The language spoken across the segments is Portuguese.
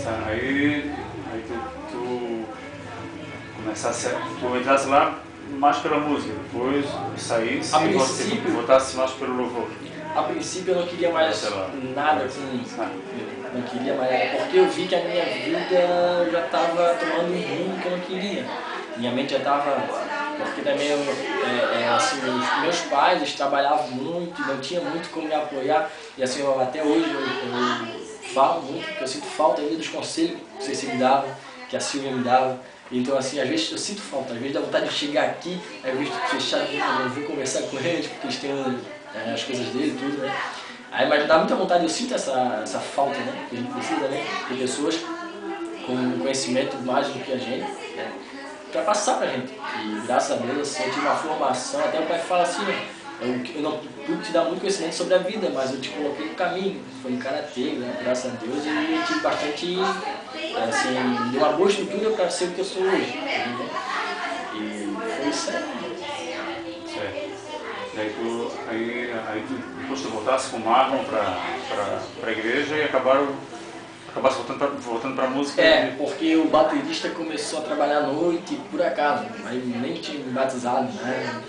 Aí tu começasse, tu entrasse lá mais pela música, depois saísse e voltasse mais pelo louvor. A princípio eu não queria mais nada com isso, não queria mais, porque eu vi que a minha vida já estava tomando um rumo que eu não queria. Minha mente já estava, porque também assim, meus pais eles trabalhavam muito, não tinha muito como me apoiar, e assim, até hoje eu falo muito, porque eu sinto falta ainda dos conselhos que vocês me davam, que a Silvia me dava. Então assim, às vezes eu sinto falta, às vezes dá vontade de chegar aqui, às vezes fechar, eu vou conversar com eles, porque eles têm as coisas dele e tudo, né? Aí, mas dá muita vontade, eu sinto essa falta, né? Que a gente precisa, né? De pessoas com conhecimento mais do que a gente, né? Para passar pra gente. E graças a Deus, assim, eu tive uma formação, até o pai fala assim, eu não pude te dar muito conhecimento sobre a vida, mas eu te coloquei no caminho. Foi em karatê, né? Graças a Deus, e eu tive bastante, assim, deu uma boa estrutura para ser o que eu sou hoje. Né? E foi isso aí. Aí depois tu voltasse com o Marlon para a igreja e acabasse voltando para a música. Porque o baterista começou a trabalhar à noite, por acaso, aí nem tinha me batizado, né?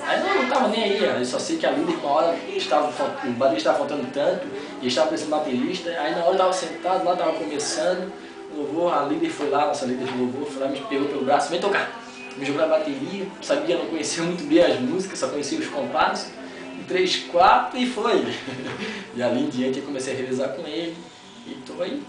Aí não estava nem aí, eu só sei que a líder, uma hora, o baterista estava faltando tanto, e estava precisando de baterista, aí na hora eu estava sentado lá, estava começando, o louvor, a líder foi lá, nossa líder de louvor, foi lá, me pegou pelo braço, vem tocar. Me jogou na bateria, sabia, não conhecia muito bem as músicas, só conhecia os compassos, 3, 4 e foi. E ali em diante eu comecei a realizar com ele e tô aí.